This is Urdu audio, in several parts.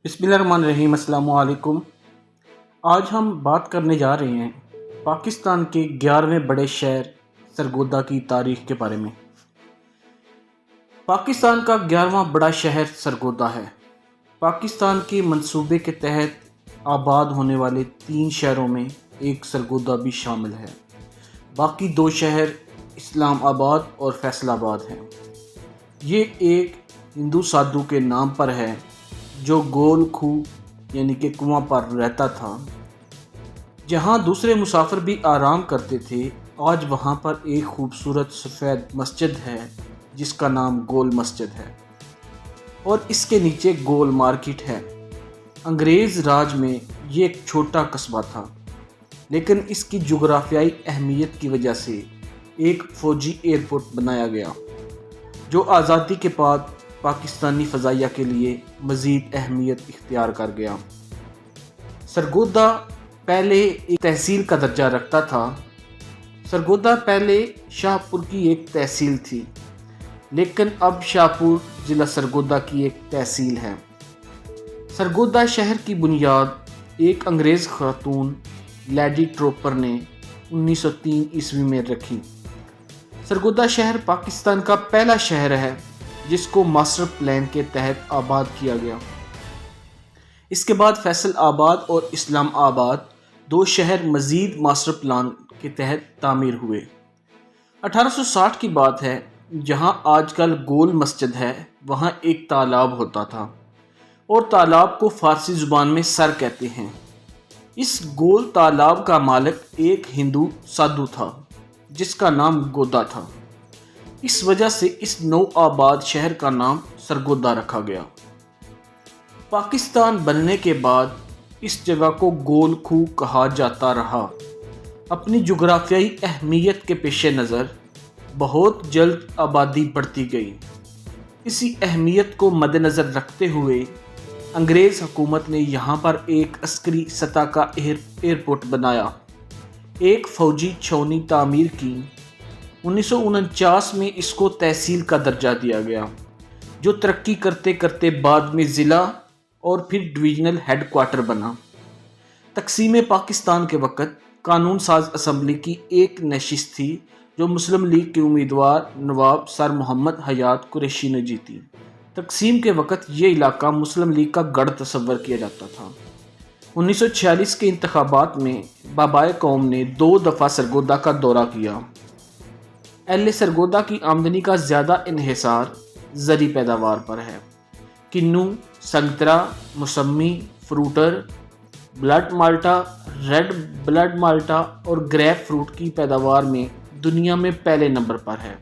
بسم اللہ الرحمن الرحیم۔ السلام علیکم۔ آج ہم بات کرنے جا رہے ہیں پاکستان کے 11ویں بڑے شہر سرگودا کی تاریخ کے بارے میں۔ پاکستان کا 11واں بڑا شہر سرگودا ہے۔ پاکستان کے منصوبے کے تحت آباد ہونے والے 3 شہروں میں ایک سرگودا بھی شامل ہے۔ باقی 2 شہر اسلام آباد اور فیصل آباد ہیں۔ یہ ایک ہندو سادھو کے نام پر ہے جو گول کھوہ یعنی کہ کنواں پر رہتا تھا، جہاں دوسرے مسافر بھی آرام کرتے تھے۔ آج وہاں پر ایک خوبصورت سفید مسجد ہے جس کا نام گول مسجد ہے، اور اس کے نیچے گول مارکیٹ ہے۔ انگریز راج میں یہ ایک چھوٹا قصبہ تھا، لیکن اس کی جغرافیائی اہمیت کی وجہ سے ایک فوجی ایئرپورٹ بنایا گیا جو آزادی کے بعد پاکستانی فضائیہ کے لیے مزید اہمیت اختیار کر گیا۔ سرگودا پہلے ایک تحصیل کا درجہ رکھتا تھا۔ سرگودا پہلے شاہپور کی ایک تحصیل تھی، لیکن اب شاہپور ضلع سرگودا کی ایک تحصیل ہے۔ سرگودا شہر کی بنیاد ایک انگریز خاتون لیڈی ٹروپر نے 1903 عیسوی میں رکھی۔ سرگودا شہر پاکستان کا پہلا شہر ہے جس کو ماسٹر پلان کے تحت آباد کیا گیا۔ اس کے بعد فیصل آباد اور اسلام آباد 2 شہر مزید ماسٹر پلان کے تحت تعمیر ہوئے۔ 1860 کی بات ہے، جہاں آج کل گول مسجد ہے وہاں ایک تالاب ہوتا تھا، اور تالاب کو فارسی زبان میں سر کہتے ہیں۔ اس گول تالاب کا مالک ایک ہندو سادھو تھا جس کا نام گودا تھا۔ اس وجہ سے اس نو آباد شہر کا نام سرگودا رکھا گیا۔ پاکستان بننے کے بعد اس جگہ کو گول کھوہ کہا جاتا رہا۔ اپنی جغرافیائی اہمیت کے پیش نظر بہت جلد آبادی بڑھتی گئی۔ اسی اہمیت کو مد نظر رکھتے ہوئے انگریز حکومت نے یہاں پر ایک عسکری سطح کا ایئرپورٹ بنایا، ایک فوجی چھاؤنی تعمیر کی۔ 1949 میں اس کو تحصیل کا درجہ دیا گیا، جو ترقی کرتے کرتے بعد میں ضلع اور پھر ڈویژنل ہیڈ کوارٹر بنا۔ تقسیم پاکستان کے وقت قانون ساز اسمبلی کی ایک نشست تھی جو مسلم لیگ کے امیدوار نواب سر محمد حیات قریشی نے جیتی۔ تقسیم کے وقت یہ علاقہ مسلم لیگ کا گڑھ تصور کیا جاتا تھا۔ 1946 کے انتخابات میں بابائے قوم نے 2 دفعہ سرگودا کا دورہ کیا۔ اہل سرگودا کی آمدنی کا زیادہ انحصار زرعی پیداوار پر ہے۔ کنو، سنترا، موسمی، فروٹر، بلڈ مالٹا، ریڈ بلڈ مالٹا اور گریپ فروٹ کی پیداوار میں دنیا میں پہلے نمبر پر ہے۔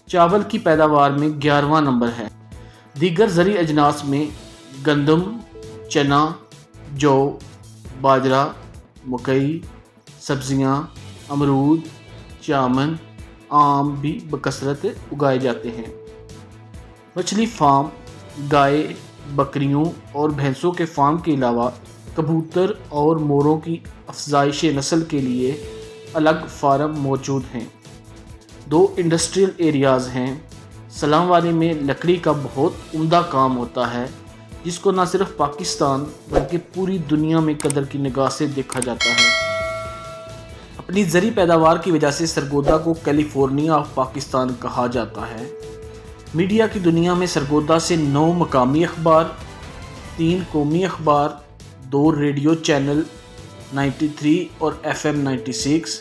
چاول کی پیداوار میں 11واں نمبر ہے۔ دیگر زرعی اجناس میں گندم، چنا، جو، باجرہ، مکئی، سبزیاں، امرود، جامن، آم بھی بکثرت اگائے جاتے ہیں۔ مچھلی فارم، گائے، بکریوں اور بھینسوں کے فارم کے علاوہ کبوتر اور موروں کی افزائش نسل کے لیے الگ فارم موجود ہیں۔ 2 انڈسٹریل ایریاز ہیں۔ سلام والی میں لکڑی کا بہت عمدہ کام ہوتا ہے جس کو نہ صرف پاکستان بلکہ پوری دنیا میں قدر کی نگاہ سے دیکھا جاتا ہے۔ اپنی زرعی پیداوار کی وجہ سے سرگودا کو کیلیفورنیا آف پاکستان کہا جاتا ہے۔ میڈیا کی دنیا میں سرگودا سے 9 مقامی اخبار، 3 قومی اخبار، 2 ریڈیو چینل 93 اور FM 96،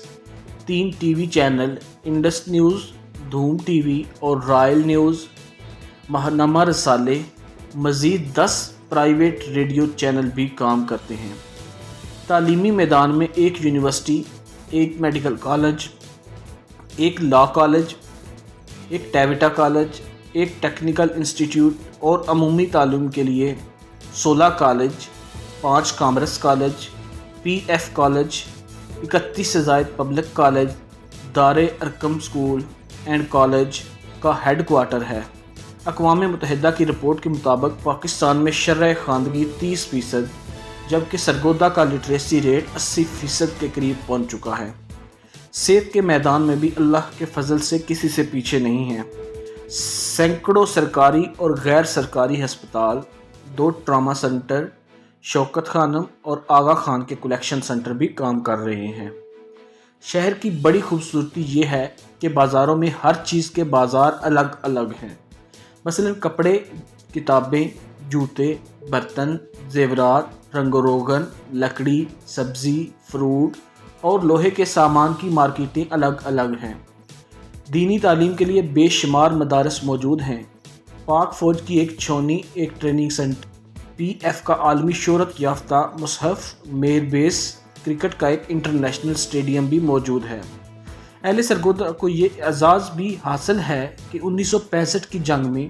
3 T V channel Indus news, دھوم ٹی وی اور رائل نیوز، ماہنامہ رسالے، مزید 10 پرائیویٹ ریڈیو چینل بھی کام کرتے ہیں۔ تعلیمی میدان میں ایک یونیورسٹی، ایک میڈیکل کالج، ایک لا کالج، ایک ٹیوٹا کالج، ایک ٹیکنیکل انسٹیٹیوٹ اور عمومی تعلیم کے لیے 16 college, 5 commerce college, PF college, 31 سے زائد پبلک کالج، دار ارقم اسکول اینڈ کالج کا ہیڈ کوارٹر ہے۔ اقوام متحدہ کی رپورٹ کے مطابق پاکستان میں شرح خواندگی 30%، جبکہ سرگودا کا لٹریسی ریٹ 80% کے قریب پہنچ چکا ہے۔ صحت کے میدان میں بھی اللہ کے فضل سے کسی سے پیچھے نہیں ہیں۔ سینکڑوں سرکاری اور غیر سرکاری ہسپتال، 2 ٹراما سینٹر، شوکت خانم اور آغا خان کے کلیکشن سینٹر بھی کام کر رہے ہیں۔ شہر کی بڑی خوبصورتی یہ ہے کہ بازاروں میں ہر چیز کے بازار الگ الگ ہیں۔ مثلاً کپڑے، کتابیں، جوتے، برتن، زیورات، رنگ و روغن، لکڑی، سبزی، فروٹ اور لوہے کے سامان کی مارکیٹیں الگ الگ ہیں۔ دینی تعلیم کے لیے بے شمار مدارس موجود ہیں۔ پاک فوج کی ایک چھاؤنی، ایک ٹریننگ سینٹر، PF کا عالمی شہرت یافتہ مصحف میر بیس، کرکٹ کا ایک انٹرنیشنل اسٹیڈیم بھی موجود ہے۔ اہل سرگودا کو یہ اعزاز بھی حاصل ہے کہ 1965 کی جنگ میں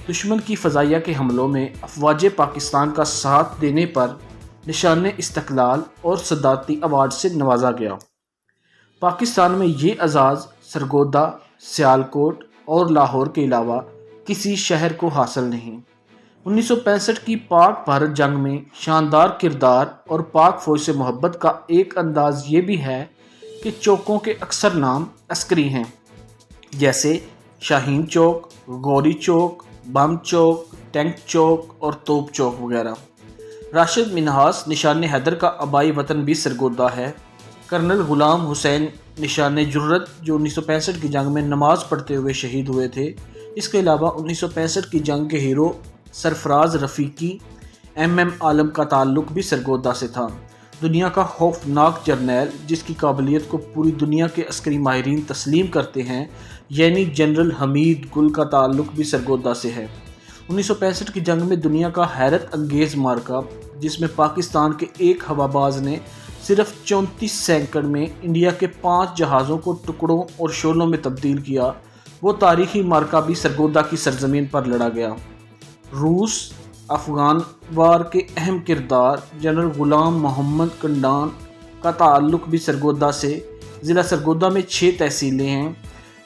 دشمن کی فضائیہ کے حملوں میں افواج پاکستان کا ساتھ دینے پر نشان استقلال اور صدارتی ایوارڈ سے نوازا گیا۔ پاکستان میں یہ اعزاز سرگودا، سیالکوٹ اور لاہور کے علاوہ کسی شہر کو حاصل نہیں۔ 1965 کی پاک بھارت جنگ میں شاندار کردار اور پاک فوج سے محبت کا ایک انداز یہ بھی ہے کہ چوکوں کے اکثر نام عسکری ہیں، جیسے شاہین چوک، غوری چوک، بم چوک، ٹینک چوک اور توپ چوک وغیرہ۔ راشد منہاس نشان حیدر کا آبائی وطن بھی سرگودا ہے۔ کرنل غلام حسین نشان جرت جو 1965 کی جنگ میں نماز پڑھتے ہوئے شہید ہوئے تھے۔ اس کے علاوہ 1965 کی جنگ کے ہیرو سرفراز رفیقی MM عالم کا تعلق بھی سرگودا سے تھا۔ دنیا کا خوفناک جرنیل جس کی قابلیت کو پوری دنیا کے عسکری ماہرین تسلیم کرتے ہیں، یعنی جنرل حمید گل کا تعلق بھی سرگودا سے ہے۔ 1965 کی جنگ میں دنیا کا حیرت انگیز معرکہ جس میں پاکستان کے ایک ہواباز نے صرف 34 سیکنڈ میں انڈیا کے 5 جہازوں کو ٹکڑوں اور شعلوں میں تبدیل کیا، وہ تاریخی معرکہ بھی سرگودا کی سرزمین پر لڑا گیا۔ روس افغان وار کے اہم کردار جنرل غلام محمد کنڈان کا تعلق بھی سرگودا سے۔ ضلع سرگودا میں 6 تحصیلیں ہیں،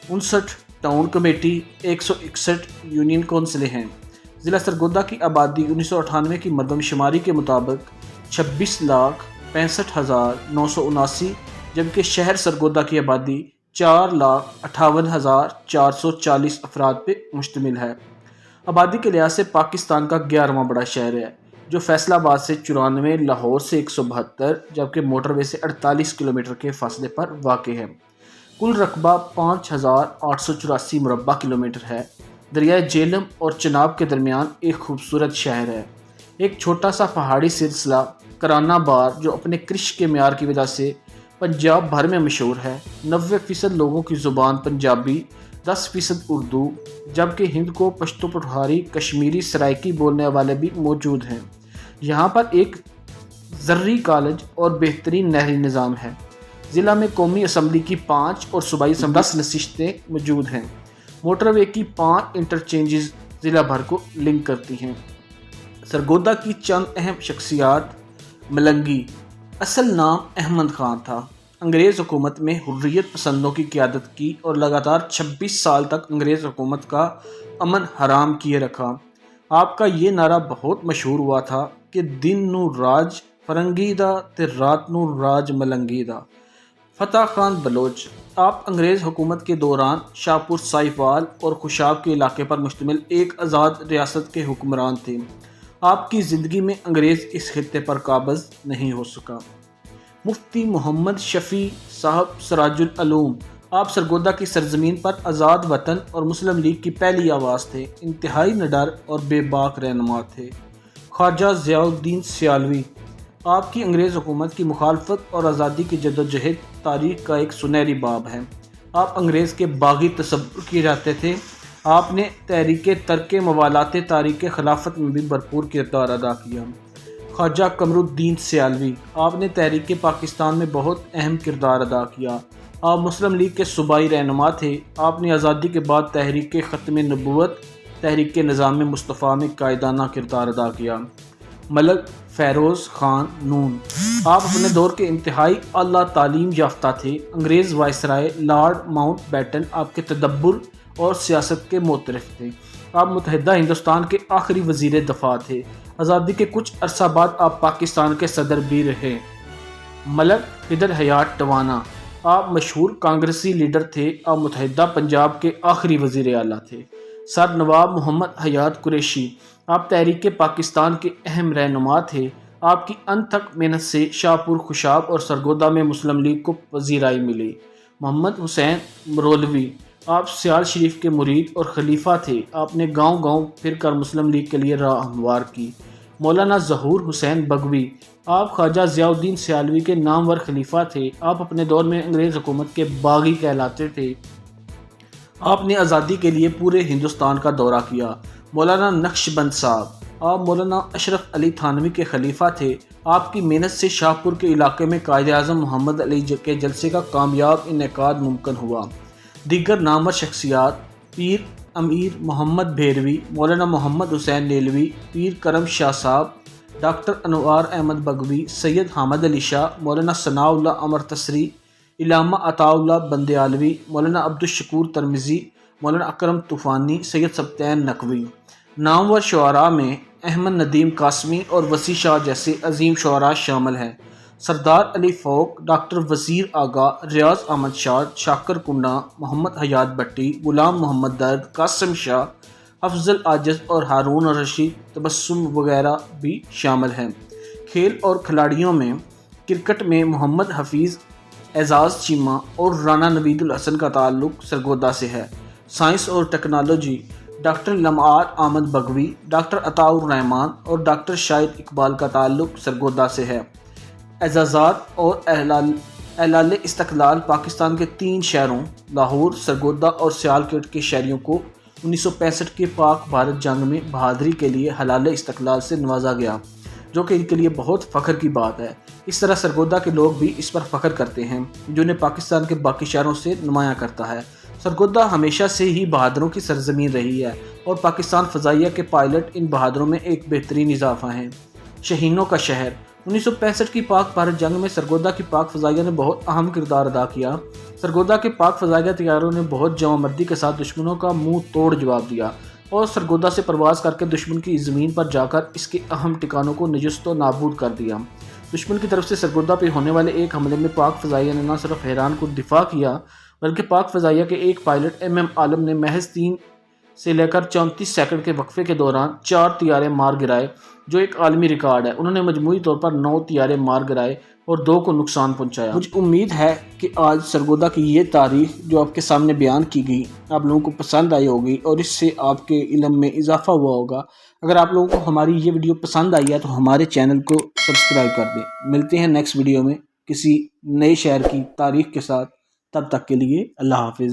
59 ٹاؤن کمیٹی، 161 یونین کونسلیں ہیں۔ ضلع سرگودا کی آبادی 1998 کی مردم شماری کے مطابق 26,65,979، جبکہ شہر سرگودا کی آبادی 4,58,440 افراد پر مشتمل ہے۔ آبادی کے لحاظ سے پاکستان کا 11واں بڑا شہر ہے، جو فیصل آباد سے 94، لاہور سے 172، جبکہ موٹر وے سے 48 کلومیٹر کے فاصلے پر واقع ہے۔ کل رقبہ 5,884 مربع کلومیٹر ہے۔ دریائے جہلم اور چناب کے درمیان ایک خوبصورت شہر ہے۔ ایک چھوٹا سا پہاڑی سلسلہ کرانہ بار جو اپنے کرش کے معیار کی وجہ سے پنجاب بھر میں مشہور ہے۔ 90% لوگوں کی زبان پنجابی، 10% اردو، جبکہ ہند کو پشتو پٹھاری، کشمیری، سرائکی بولنے والے بھی موجود ہیں۔ یہاں پر ایک زرعی کالج اور بہترین نہری نظام ہے۔ ضلع میں قومی اسمبلی کی 5 اور صوبائی اسمبلی 10 نشستیں موجود ہیں۔ موٹر وے کی 5 انٹرچینجز ضلع بھر کو لنک کرتی ہیں۔ سرگودا کی چند اہم شخصیات: ملنگی، اصل نام احمد خان تھا۔ انگریز حکومت میں حریت پسندوں کی قیادت کی اور لگاتار 26 سال تک انگریز حکومت کا امن حرام کیے رکھا۔ آپ کا یہ نعرہ بہت مشہور ہوا تھا کہ دن نو راج فرنگی دا تے رات نو راج ملنگی دا۔ فتح خان بلوچ، آپ انگریز حکومت کے دوران شاہپور سائیوال اور خوشاب کے علاقے پر مشتمل ایک آزاد ریاست کے حکمران تھے۔ آپ کی زندگی میں انگریز اس خطے پر قابض نہیں ہو سکا۔ مفتی محمد شفیع صاحب سراج العلوم، آپ سرگودا کی سرزمین پر آزاد وطن اور مسلم لیگ کی پہلی آواز تھے، انتہائی نڈر اور بے باک رہنما تھے۔ خواجہ ضیاء الدین سیالوی، آپ کی انگریز حکومت کی مخالفت اور آزادی کی جدوجہد تاریخ کا ایک سنہری باب ہے۔ آپ انگریز کے باغی تصور کیے جاتے تھے۔ آپ نے تحریک ترک موالات تاریخ خلافت میں بھی بھرپور کردار ادا کیا۔ خواجہ قمر الدین سیالوی، آپ نے تحریک پاکستان میں بہت اہم کردار ادا کیا۔ آپ مسلم لیگ کے صوبائی رہنما تھے۔ آپ نے آزادی کے بعد تحریک ختم نبوت، تحریک نظام مصطفیٰ میں قائدانہ کردار ادا کیا۔ ملک فیروز خان نون، آپ اپنے دور کے انتہائی اعلیٰ تعلیم یافتہ تھے۔ انگریز وائسرائے لارڈ ماؤنٹ بیٹن آپ کے تدبر اور سیاست کے معترف تھے۔ آپ متحدہ ہندوستان کے آخری وزیر دفاع تھے۔ آزادی کے کچھ عرصہ بعد آپ پاکستان کے صدر بھی رہے۔ ملک حیدر حیات ٹوانا، آپ مشہور کانگریسی لیڈر تھے۔ آپ متحدہ پنجاب کے آخری وزیر اعلیٰ تھے۔ سر نواب محمد حیات قریشی، آپ تحریک پاکستان کے اہم رہنما تھے۔ آپ کی انتھک محنت سے شاہپور، خوشاب اور سرگودا میں مسلم لیگ کو پذیرائی ملی۔ محمد حسین مرولوی، آپ سیال شریف کے مرید اور خلیفہ تھے۔ آپ نے گاؤں گاؤں پھر کر مسلم لیگ کے لیے راہ ہموار کی۔ مولانا ظہور حسین بگوی، آپ خواجہ ضیاء الدین سیالوی کے نامور خلیفہ تھے۔ آپ اپنے دور میں انگریز حکومت کے باغی کہلاتے تھے۔ آپ نے آزادی کے لیے پورے ہندوستان کا دورہ کیا۔ مولانا نقشبند صاحب، آپ مولانا اشرف علی تھانوی کے خلیفہ تھے۔ آپ کی محنت سے شاہپور کے علاقے میں قائد اعظم محمد علی کے جلسے کا کامیاب انعقاد ممکن ہوا۔ دیگر نامور شخصیات: پیر امیر محمد بھیروی، مولانا محمد حسین نیلوی، پیر کرم شاہ صاحب، ڈاکٹر انوار احمد بگوی، سید حامد علی شاہ، مولانا ثناء اللہ امرتسری، علامہ عطا اللہ بندیالوی، مولانا عبدالشکور ترمذی، مولانا اکرم طوفانی، سید سبطین نقوی۔ نامور شعراء میں احمد ندیم قاسمی اور وسیع شاہ جیسے عظیم شعراء شامل ہیں۔ سردار علی فوق، ڈاکٹر وزیر آغا، ریاض احمد شاد، شاکر کنڈا، محمد حیات بٹی، غلام محمد درد، قاسم شاہ، افضل عاجز اور ہارون الرشید تبسم وغیرہ بھی شامل ہیں۔ کھیل اور کھلاڑیوں میں کرکٹ میں محمد حفیظ، اعزاز چیمہ اور رانا نوید الحسن کا تعلق سرگودا سے ہے۔ سائنس اور ٹیکنالوجی: ڈاکٹر لمعار احمد بگوی، ڈاکٹر عطاء الرحمان اور ڈاکٹر شاہد اقبال کا تعلق سرگودا سے ہے۔ اعزازات اور اعلال استقلال: پاکستان کے 3 شہروں لاہور، سرگودا اور سیالکوٹ کے شہریوں کو 1965 کے پاک بھارت جنگ میں بہادری کے لیے ہلال استقلال سے نوازا گیا، جو کہ ان کے لیے بہت فخر کی بات ہے۔ اس طرح سرگودا کے لوگ بھی اس پر فخر کرتے ہیں، جو انہیں پاکستان کے باقی شہروں سے نمایاں کرتا ہے۔ سرگودا ہمیشہ سے ہی بہادروں کی سرزمین رہی ہے اور پاکستان فضائیہ کے پائلٹ ان بہادروں میں ایک بہترین اضافہ ہیں۔ شہینوں کا شہر: 1965 کی پاک بھارت جنگ میں سرگودا کی پاک فضائیہ نے بہت اہم کردار ادا کیا۔ سرگودا کے پاک فضائیہ طیاروں نے بہت جواں مردی کے ساتھ دشمنوں کا منہ توڑ جواب دیا اور سرگودا سے پرواز کر کے دشمن کی زمین پر جا کر اس کے اہم ٹھکانوں کو نجست و نابود کر دیا۔ دشمن کی طرف سے سرگودا پہ ہونے والے ایک حملے میں پاک فضائیہ نے نہ صرف حیران کو دفاع کیا، بلکہ پاک فضائیہ کے ایک پائلٹ ایم عالم نے محض 3 سے لے کر 34 سیکنڈ کے وقفے کے دوران 4 طیارے مار گرائے، جو ایک عالمی ریکارڈ ہے۔ انہوں نے مجموعی طور پر 9 طیارے مار گرائے اور 2 کو نقصان پہنچایا۔ مجھے امید ہے کہ آج سرگودا کی یہ تاریخ جو آپ کے سامنے بیان کی گئی آپ لوگوں کو پسند آئی ہوگی اور اس سے آپ کے علم میں اضافہ ہوا ہوگا۔ اگر آپ لوگوں کو ہماری یہ ویڈیو پسند آئی ہے تو ہمارے چینل کو سبسکرائب کر دیں۔ ملتے ہیں نیکسٹ ویڈیو میں کسی نئے شہر کی تاریخ کے ساتھ، تب تک کے لیے اللہ حافظ۔